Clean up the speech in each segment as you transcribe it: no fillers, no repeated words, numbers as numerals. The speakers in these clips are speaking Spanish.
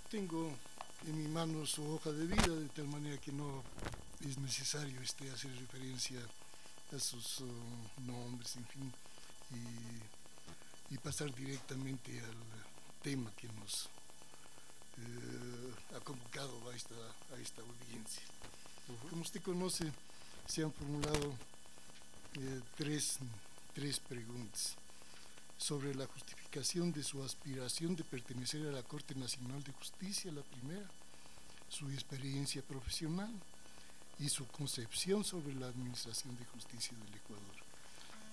Tengo en mi mano su hoja de vida, de tal manera que no es necesario hacer referencia a sus nombres, en fin, y pasar directamente al tema que nos ha convocado a esta audiencia. Como usted conoce, se han formulado tres preguntas sobre la justificación de su aspiración de pertenecer a la Corte Nacional de Justicia, la primera, su experiencia profesional y su concepción sobre la administración de justicia del Ecuador.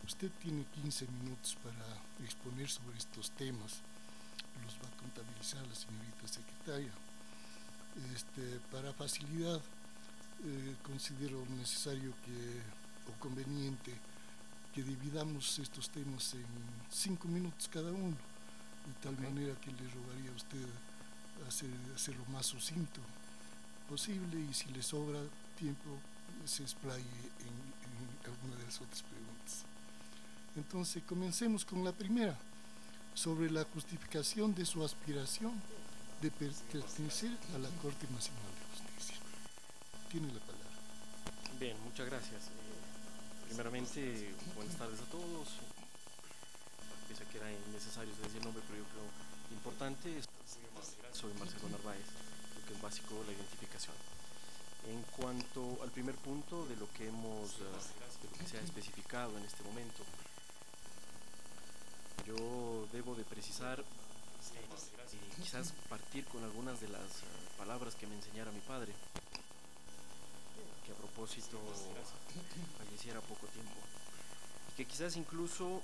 Usted tiene 15 minutos para exponer sobre estos temas, los va a contabilizar la señorita secretaria. Para facilidad, considero necesario o conveniente que dividamos estos temas en 5 minutos cada uno, de tal manera que le rogaría a usted hacerlo más sucinto posible, y si le sobra tiempo se explaye en alguna de las otras preguntas. Entonces, comencemos con la primera, sobre la justificación de su aspiración de pertenecer a la Corte Nacional de Justicia. Tiene la palabra. Bien, muchas gracias. Primeramente, buenas tardes a todos. Pese a que era innecesario decir el nombre, pero yo creo importante. Soy Marcelo Narváez, lo que es básico la identificación. En cuanto al primer punto de lo que se ha especificado en este momento, yo debo de precisar, quizás partir con algunas de las palabras que me enseñara mi padre, que a propósito falleciera poco tiempo, y que quizás incluso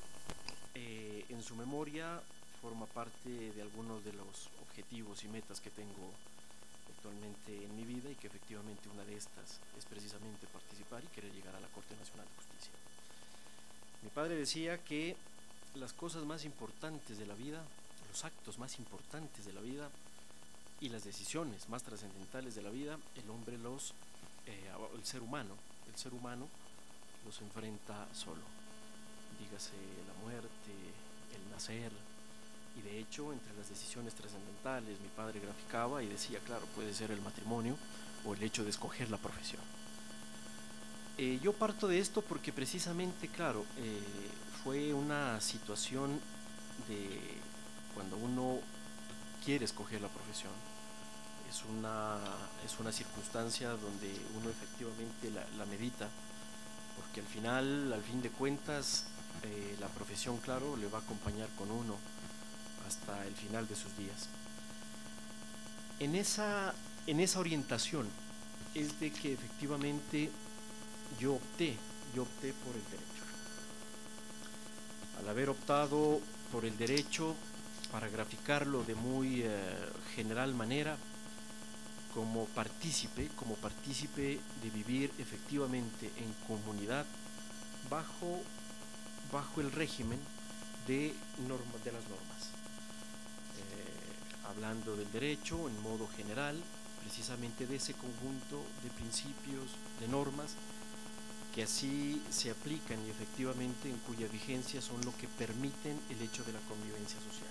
en su memoria forma parte de algunos de los objetivos y metas que tengo actualmente en mi vida, y que efectivamente una de estas es precisamente participar y querer llegar a la Corte Nacional de Justicia. Mi padre decía que las cosas más importantes de la vida, los actos más importantes de la vida y las decisiones más trascendentales de la vida, el ser humano los enfrenta solo. Dígase la muerte, el nacer, y de hecho entre las decisiones trascendentales mi padre graficaba y decía, claro, puede ser el matrimonio o el hecho de escoger la profesión. Yo parto de esto porque precisamente, claro, fue una situación de cuando uno quiere escoger la profesión. Es una circunstancia donde uno efectivamente la medita, porque al fin de cuentas, la profesión, claro, le va a acompañar con uno hasta el final de sus días. En esa orientación es de que efectivamente yo opté por el derecho. Al haber optado por el derecho, para graficarlo de muy general manera, como partícipe de vivir efectivamente en comunidad bajo el régimen de las normas. Hablando del derecho en modo general, precisamente de ese conjunto de principios, de normas, que así se aplican y efectivamente en cuya vigencia son lo que permiten el hecho de la convivencia social.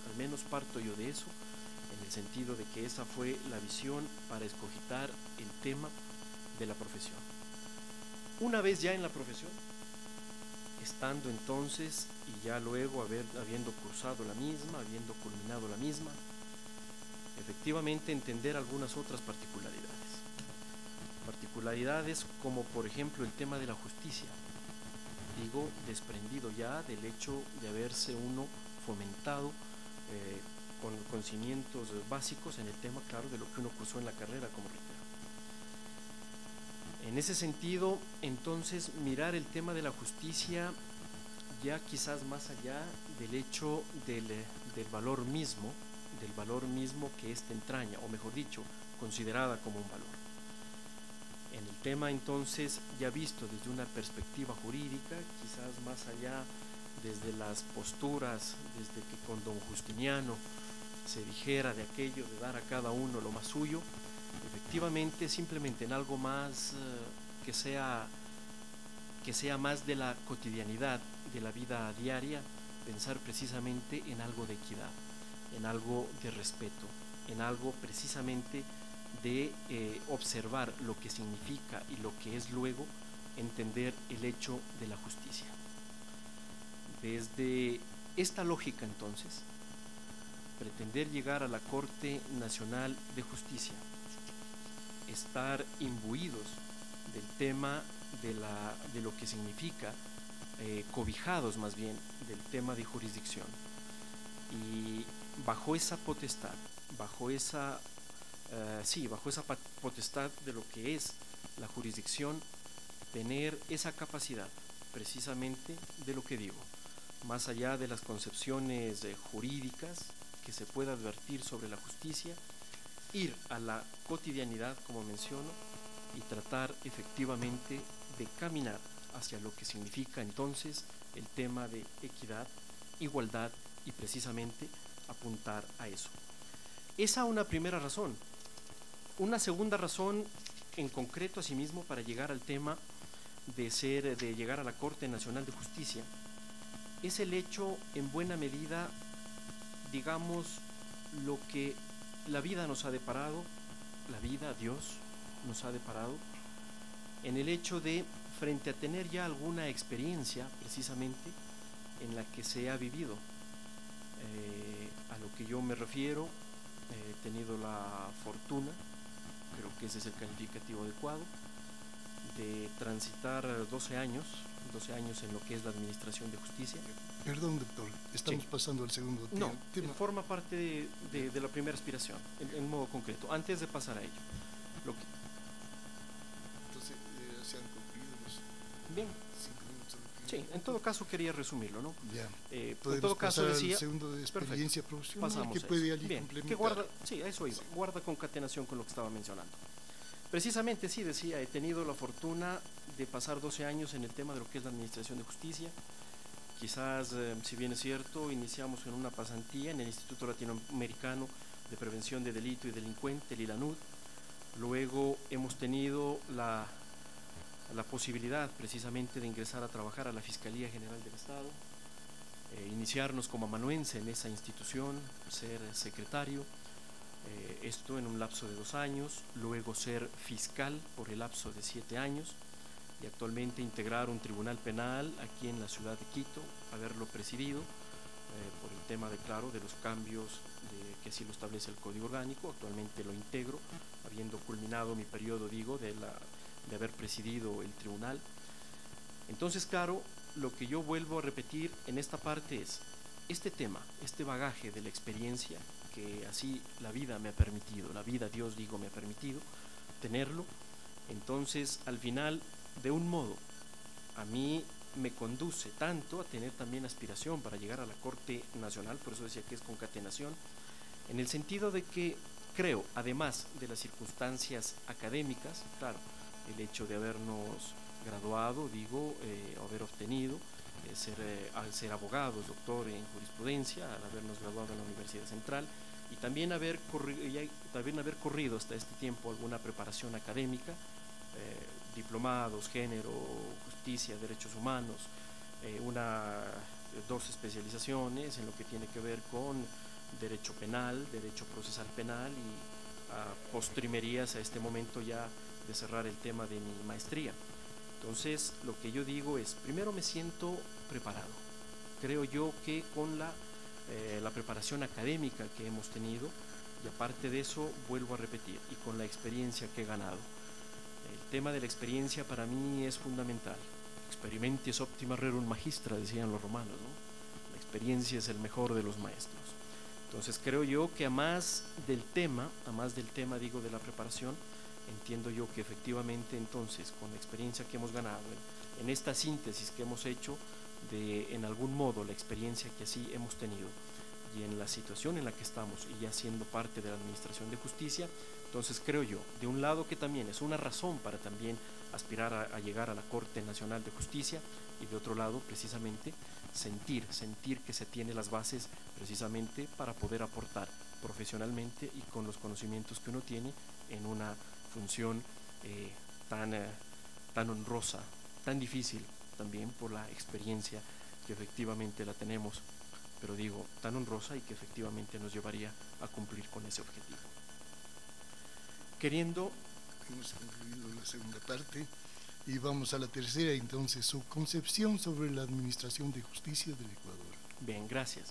Al menos parto yo de eso, en el sentido de que esa fue la visión para escogitar el tema de la profesión. Una vez ya en la profesión, estando entonces y ya luego habiendo cursado la misma, habiendo culminado la misma, efectivamente entender algunas otras particularidades como por ejemplo el tema de la justicia, digo, desprendido ya del hecho de haberse uno fomentado con conocimientos básicos en el tema, claro, de lo que uno cursó en la carrera, como reitero. En ese sentido, entonces, mirar el tema de la justicia ya quizás más allá del hecho del valor mismo que ésta entraña, o mejor dicho, considerada como un valor. En el tema entonces, ya visto desde una perspectiva jurídica, quizás más allá desde las posturas, desde que con don Justiniano se dijera de aquello de dar a cada uno lo más suyo, efectivamente simplemente en algo más que sea más de la cotidianidad, de la vida diaria, pensar precisamente en algo de equidad, en algo de respeto, en algo precisamente de observar lo que significa y lo que es luego entender el hecho de la justicia. Desde esta lógica, entonces, pretender llegar a la Corte Nacional de Justicia, estar imbuidos del tema de lo que significa, cobijados más bien del tema de jurisdicción, y bajo esa potestad, bajo esa potestad de lo que es la jurisdicción, tener esa capacidad precisamente de lo que digo, más allá de las concepciones jurídicas que se pueda advertir sobre la justicia, ir a la cotidianidad, como menciono, y tratar efectivamente de caminar hacia lo que significa entonces el tema de equidad, igualdad y precisamente apuntar a eso. Esa una primera razón. Una segunda razón en concreto asimismo para llegar al tema de llegar a la Corte Nacional de Justicia es el hecho en buena medida, digamos, lo que la vida nos ha deparado, la vida, Dios nos ha deparado, en el hecho de, frente a tener ya alguna experiencia precisamente en la que se ha vivido, a lo que yo me refiero, he tenido la fortuna, creo que ese es el calificativo adecuado, de transitar 12 años en lo que es la administración de justicia. Perdón, doctor, estamos pasando al segundo tema. No, forma parte de la primera aspiración, en modo concreto. Antes de pasar a ello, entonces, se han cumplido los bien. 5 minutos. Sí, en todo caso quería resumirlo, ¿no? Ya. En todo caso decía, al segundo de experiencia profesional, pasamos que puede allí bien, complementar. que guarda, sí, a eso iba, guarda concatenación con lo que estaba mencionando. Precisamente, sí, decía, he tenido la fortuna de pasar 12 años en el tema de lo que es la administración de justicia. Quizás, si bien es cierto, iniciamos en una pasantía en el Instituto Latinoamericano de Prevención de Delito y Delincuente, el ILANUD. Luego hemos tenido la posibilidad precisamente de ingresar a trabajar a la Fiscalía General del Estado, iniciarnos como amanuense en esa institución, ser secretario, esto en un lapso de 2 años, luego ser fiscal por el lapso de 7 años y actualmente integrar un tribunal penal aquí en la ciudad de Quito, haberlo presidido por el tema de los cambios que así lo establece el Código Orgánico. Actualmente lo integro, habiendo culminado mi periodo, de haber presidido el tribunal. Entonces, claro, lo que yo vuelvo a repetir en esta parte es este tema, este bagaje de la experiencia que así la vida me ha permitido, la vida, Dios digo, me ha permitido tenerlo. Entonces, al final, de un modo, a mí me conduce tanto a tener también aspiración para llegar a la Corte Nacional, por eso decía que es concatenación, en el sentido de que creo, además de las circunstancias académicas, claro, el hecho de habernos graduado, haber obtenido, al ser abogados, doctor en jurisprudencia, al habernos graduado en la Universidad Central, y también haber corrido hasta este tiempo alguna preparación académica, diplomados, género, justicia, derechos humanos, 2 especializaciones en lo que tiene que ver con derecho penal, derecho procesal penal y postrimerías a este momento ya de cerrar el tema de mi maestría. Entonces, lo que yo digo es, primero me siento preparado. Creo yo que con la preparación académica que hemos tenido, y aparte de eso, vuelvo a repetir, y con la experiencia que he ganado. El tema de la experiencia para mí es fundamental. Experimentis optima rerum magistra, decían los romanos, ¿no? La experiencia es el mejor de los maestros. Entonces, creo yo que a más del tema de la preparación, entiendo yo que efectivamente entonces con la experiencia que hemos ganado en esta síntesis que hemos hecho de en algún modo la experiencia que así hemos tenido y en la situación en la que estamos y ya siendo parte de la administración de justicia, entonces creo yo, de un lado que también es una razón para también aspirar a llegar a la Corte Nacional de Justicia y de otro lado precisamente sentir que se tiene las bases precisamente para poder aportar profesionalmente y con los conocimientos que uno tiene en una función tan honrosa, tan difícil también por la experiencia que efectivamente la tenemos, pero digo, tan honrosa y que efectivamente nos llevaría a cumplir con ese objetivo. Hemos concluido la segunda parte y vamos a la tercera, entonces, su concepción sobre la administración de justicia del Ecuador. Bien, gracias.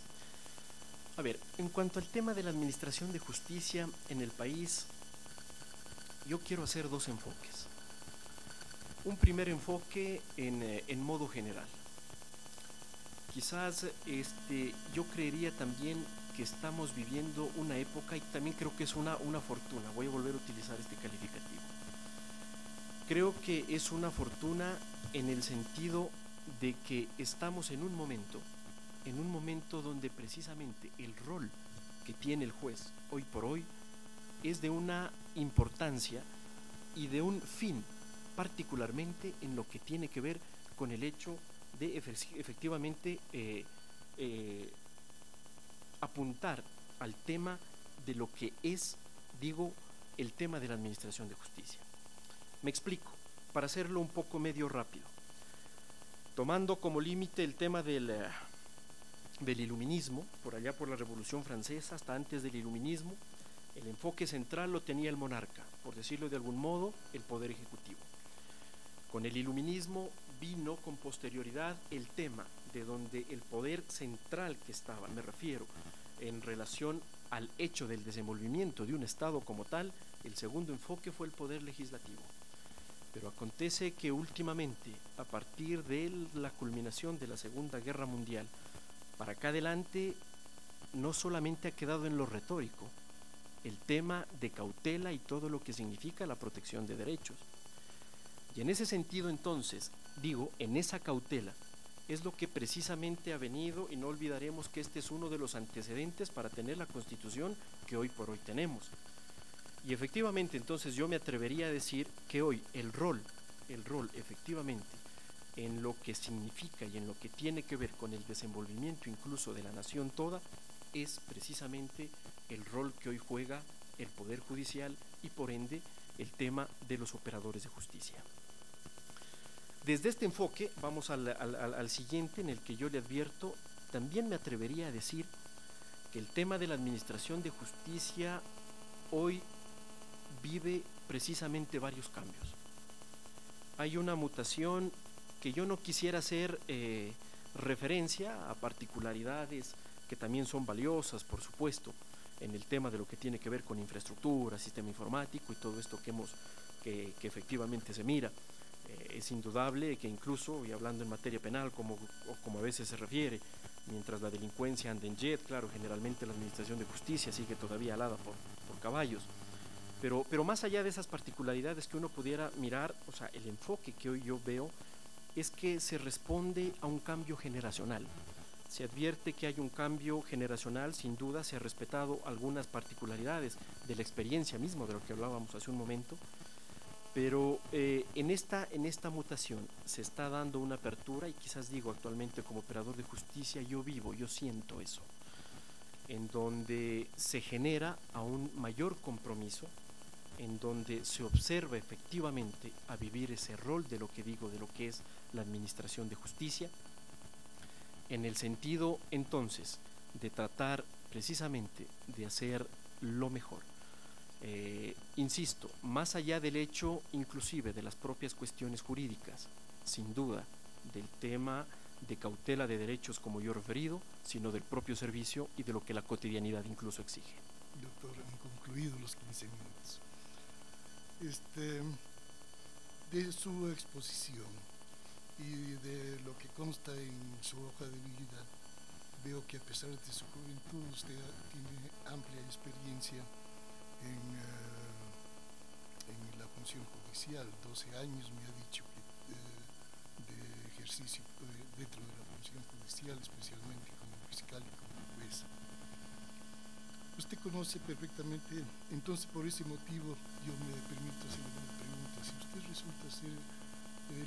A ver, en cuanto al tema de la administración de justicia en el país, yo quiero hacer dos enfoques. Un primer enfoque en modo general. Quizás yo creería también que estamos viviendo una época, y también creo que es una fortuna, voy a volver a utilizar este calificativo. Creo que es una fortuna en el sentido de que estamos en un momento donde precisamente el rol que tiene el juez hoy por hoy es de una importancia y de un fin, particularmente en lo que tiene que ver con el hecho de efectivamente apuntar al tema de lo que es, digo, el tema de la administración de justicia. Me explico, para hacerlo un poco medio rápido. Tomando como límite el tema del iluminismo, por allá por la Revolución Francesa, hasta antes del iluminismo, el enfoque central lo tenía el monarca, por decirlo de algún modo, el poder ejecutivo. Con el iluminismo vino con posterioridad el tema de donde el poder central que estaba, me refiero, en relación al hecho del desenvolvimiento de un Estado como tal, el segundo enfoque fue el poder legislativo. Pero acontece que últimamente, a partir de la culminación de la Segunda Guerra Mundial, para acá adelante, no solamente ha quedado en lo retórico el tema de cautela y todo lo que significa la protección de derechos. Y en ese sentido, entonces, digo, en esa cautela, es lo que precisamente ha venido, y no olvidaremos que este es uno de los antecedentes para tener la Constitución que hoy por hoy tenemos. Y efectivamente, entonces, yo me atrevería a decir que hoy el rol efectivamente, en lo que significa y en lo que tiene que ver con el desenvolvimiento incluso de la nación toda, es precisamente el rol que hoy juega el Poder Judicial y por ende el tema de los operadores de justicia. Desde este enfoque vamos al siguiente, en el que yo le advierto, también me atrevería a decir que el tema de la administración de justicia hoy vive precisamente varios cambios. Hay una mutación que yo no quisiera hacer referencia a particularidades que también son valiosas, por supuesto, en el tema de lo que tiene que ver con infraestructura, sistema informático y todo esto que efectivamente se mira. Es indudable que incluso, y hablando en materia penal, como a veces se refiere, mientras la delincuencia anda en jet, claro, generalmente la administración de justicia sigue todavía alada por caballos. Pero más allá de esas particularidades que uno pudiera mirar, o sea, el enfoque que hoy yo veo es que se responde a un cambio generacional. Se advierte que hay un cambio generacional, sin duda se ha respetado algunas particularidades de la experiencia misma de lo que hablábamos hace un momento, pero en esta mutación se está dando una apertura, y quizás digo actualmente como operador de justicia yo siento eso, en donde se genera aún mayor compromiso, en donde se observa efectivamente a vivir ese rol de lo que es la administración de justicia, en el sentido entonces de tratar precisamente de hacer lo mejor. Insisto, más allá del hecho inclusive de las propias cuestiones jurídicas, sin duda, del tema de cautela de derechos como yo he referido, sino del propio servicio y de lo que la cotidianidad incluso exige. Doctor, han concluido los 15 minutos. De su exposición y de lo que consta en su hoja de vida, veo que a pesar de su juventud usted tiene amplia experiencia en la función judicial, 12 años me ha dicho de ejercicio dentro de la función judicial, especialmente como fiscal y como juez. Usted conoce perfectamente, entonces por ese motivo yo me permito hacer una pregunta. Si usted resulta ser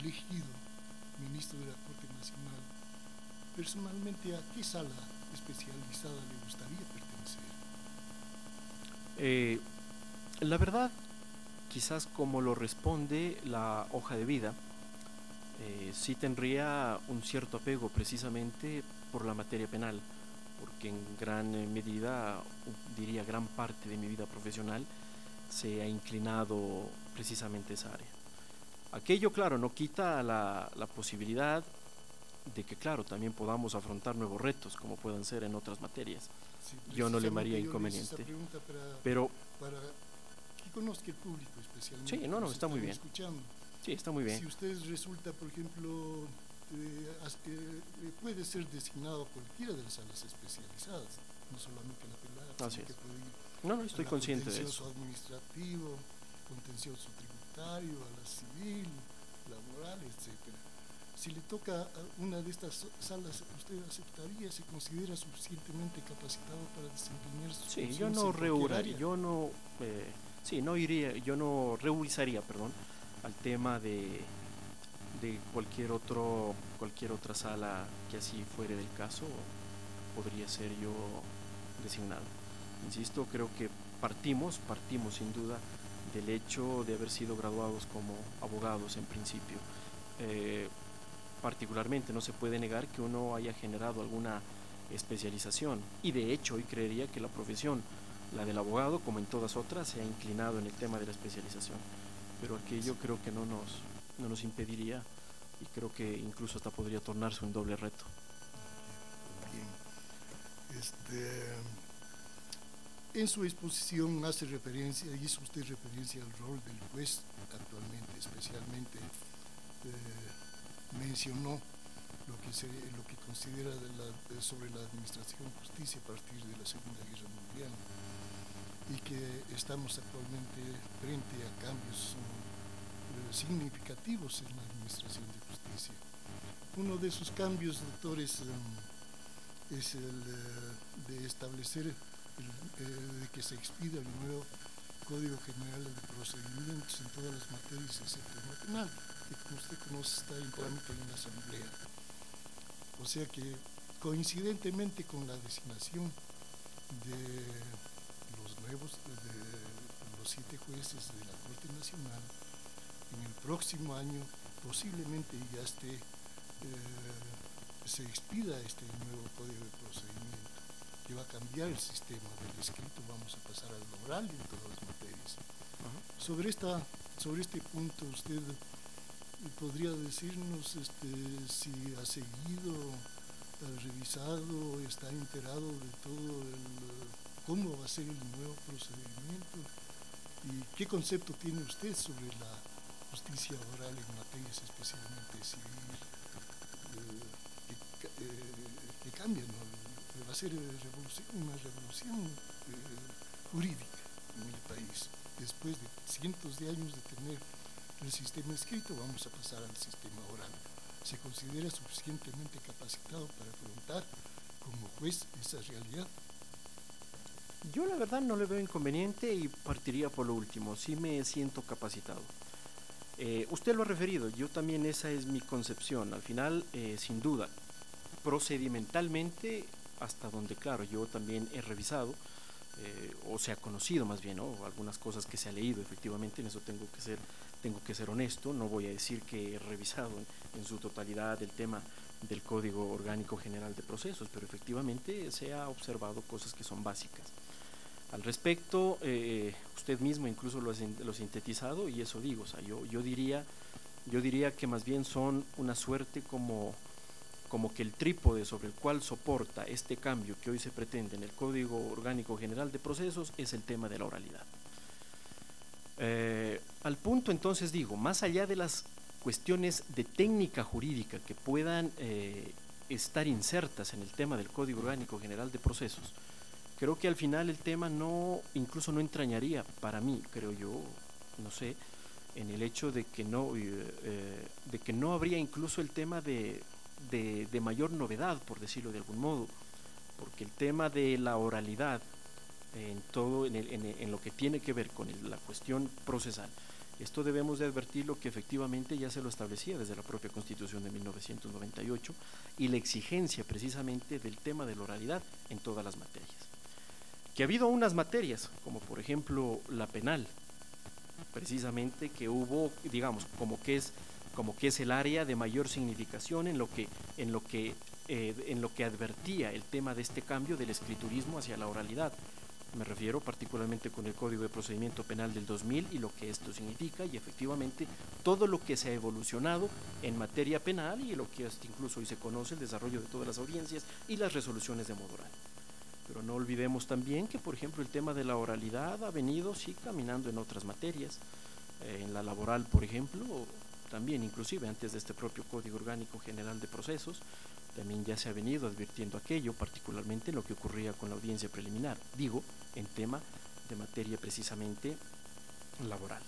elegido ministro de la Corte Nacional, personalmente, ¿a qué sala especializada le gustaría pertenecer? La verdad, quizás como lo responde la hoja de vida, sí tendría un cierto apego precisamente por la materia penal, porque en gran medida, diría gran parte de mi vida profesional, se ha inclinado precisamente esa área. Aquello, claro, no quita la posibilidad de que, claro, también podamos afrontar nuevos retos, como puedan ser en otras materias. Sí, Yo no le haría yo le hice inconveniente. esa pregunta Pero para que conozca el público especialmente. sí, no, está muy bien. Escuchando. Sí, está muy bien. Si usted resulta, por ejemplo, puede ser designado a cualquiera de las salas especializadas, no solamente la penal, Así sino es. que puede ir No, estoy consciente de eso. contencioso administrativo, contencioso tributario, a la civil, laboral, etcétera. Si le toca a una de estas salas, ¿usted aceptaría? ¿Se considera suficientemente capacitado para desempeñar sus funciones? Sí, yo no rehusaría, yo no rehusaría, perdón, al tema de cualquier otra sala que así fuere del caso, podría ser yo designado. Insisto, creo que partimos sin duda del hecho de haber sido graduados como abogados en principio. Particularmente no se puede negar que uno haya generado alguna especialización, y de hecho hoy creería que la profesión, la del abogado, como en todas otras, se ha inclinado en el tema de la especialización, pero aquello creo que no nos impediría, y creo que incluso hasta podría tornarse un doble reto. Bien. En su exposición hizo usted referencia al rol del juez actualmente, especialmente mencionó lo que considera sobre la administración de justicia a partir de la Segunda Guerra Mundial, y que estamos actualmente frente a cambios significativos en la administración de justicia. Uno de esos cambios, doctores, es el de establecer, de que se expida el nuevo Código General de Procedimientos en todas las materias excepto en la penal, que como usted conoce está en trámite en la Asamblea. O sea que, coincidentemente con la designación de los 7 jueces de la Corte Nacional, en el próximo año posiblemente ya se expida este nuevo Código de Procedimiento, que va a cambiar el sistema del escrito, vamos a pasar al oral en todas las materias. Sobre este punto, usted podría decirnos si ha seguido, ha revisado, está enterado de todo cómo va a ser el nuevo procedimiento, y qué concepto tiene usted sobre la justicia oral en materias especialmente civil, que cambia, ¿no? Va a ser una revolución jurídica en el país. Después de cientos de años de tener el sistema escrito, vamos a pasar al sistema oral. ¿Se considera suficientemente capacitado para afrontar como juez esa realidad? Yo la verdad no le veo inconveniente y partiría por lo último, sí me siento capacitado. Usted lo ha referido, yo también esa es mi concepción. Al final, sin duda, procedimentalmente, hasta donde, claro, yo también he revisado, o se ha conocido más bien, ¿no? Algunas cosas que se ha leído, efectivamente, en eso tengo que ser honesto. No voy a decir que he revisado en su totalidad el tema del Código Orgánico General de Procesos, pero efectivamente se ha observado cosas que son básicas. Al respecto, usted mismo incluso lo ha sintetizado, y eso digo, o sea, yo diría que más bien son una suerte como que el trípode sobre el cual soporta este cambio que hoy se pretende en el Código Orgánico General de Procesos es el tema de la oralidad. Al punto, entonces, digo, más allá de las cuestiones de técnica jurídica que puedan estar insertas en el tema del Código Orgánico General de Procesos, creo que al final el tema incluso no entrañaría, para mí, creo yo, no sé, en el hecho de que no habría incluso el tema de mayor novedad, por decirlo de algún modo, porque el tema de la oralidad en lo que tiene que ver con la cuestión procesal, esto debemos de advertirlo, que efectivamente ya se lo establecía desde la propia Constitución de 1998, y la exigencia precisamente del tema de la oralidad en todas las materias. Que ha habido unas materias, como por ejemplo la penal, precisamente, que hubo, digamos, como que es el área de mayor significación en lo que en lo que advertía el tema de este cambio del escriturismo hacia la oralidad. Me refiero particularmente con el Código de Procedimiento Penal del 2000 y lo que esto significa, y efectivamente todo lo que se ha evolucionado en materia penal y lo que hasta incluso hoy se conoce, el desarrollo de todas las audiencias y las resoluciones de modo oral. Pero no olvidemos también que, por ejemplo, el tema de la oralidad ha venido, sí, caminando en otras materias, en la laboral, por ejemplo, también inclusive antes de este propio Código Orgánico General de Procesos, también ya se ha venido advirtiendo aquello, particularmente en lo que ocurría con la audiencia preliminar, digo, en tema de materia precisamente laboral.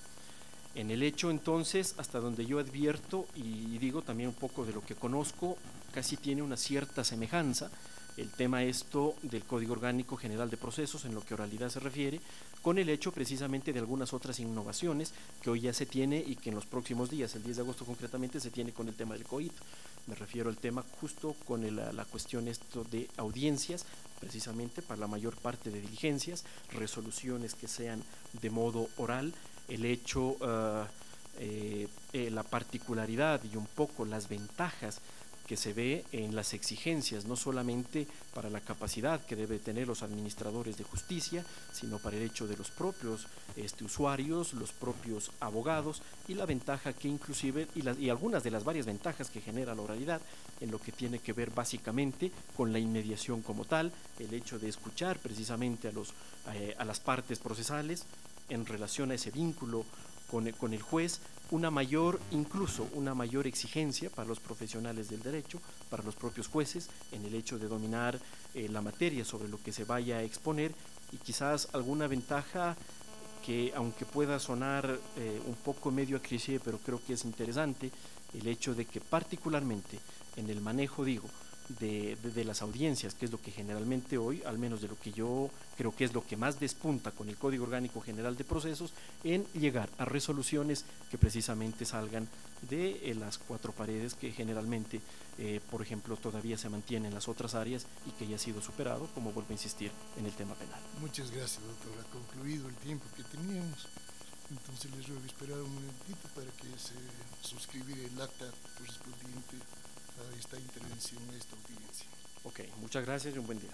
En el hecho entonces, hasta donde yo advierto y digo también un poco de lo que conozco, casi tiene una cierta semejanza el tema esto del Código Orgánico General de Procesos en lo que oralidad se refiere, con el hecho precisamente de algunas otras innovaciones que hoy ya se tiene y que en los próximos días, el 10 de agosto concretamente, se tiene con el tema del COIP. Me refiero al tema justo con la cuestión esto de audiencias, precisamente para la mayor parte de diligencias, resoluciones que sean de modo oral, el hecho, la particularidad y un poco las ventajas que se ve en las exigencias, no solamente para la capacidad que deben tener los administradores de justicia, sino para el hecho de los propios usuarios, los propios abogados, y la ventaja que inclusive, y algunas de las varias ventajas que genera la oralidad, en lo que tiene que ver básicamente con la inmediación como tal, el hecho de escuchar precisamente a las partes procesales en relación a ese vínculo con el juez, incluso una mayor exigencia para los profesionales del derecho, para los propios jueces, en el hecho de dominar la materia sobre lo que se vaya a exponer, y quizás alguna ventaja que, aunque pueda sonar un poco medio a cliché, pero creo que es interesante, el hecho de que particularmente en el manejo, de las audiencias, que es lo que generalmente hoy, al menos de lo que yo creo que es lo que más despunta con el Código Orgánico General de Procesos, en llegar a resoluciones que precisamente salgan de las cuatro paredes que generalmente, por ejemplo, todavía se mantienen en las otras áreas y que ya ha sido superado, como vuelvo a insistir, en el tema penal. Muchas gracias, doctor. Ha concluido el tiempo que teníamos. Entonces les ruego esperar un momentito para que se suscribiera el acta correspondiente a esta intervención, a esta audiencia. Ok, muchas gracias y un buen día.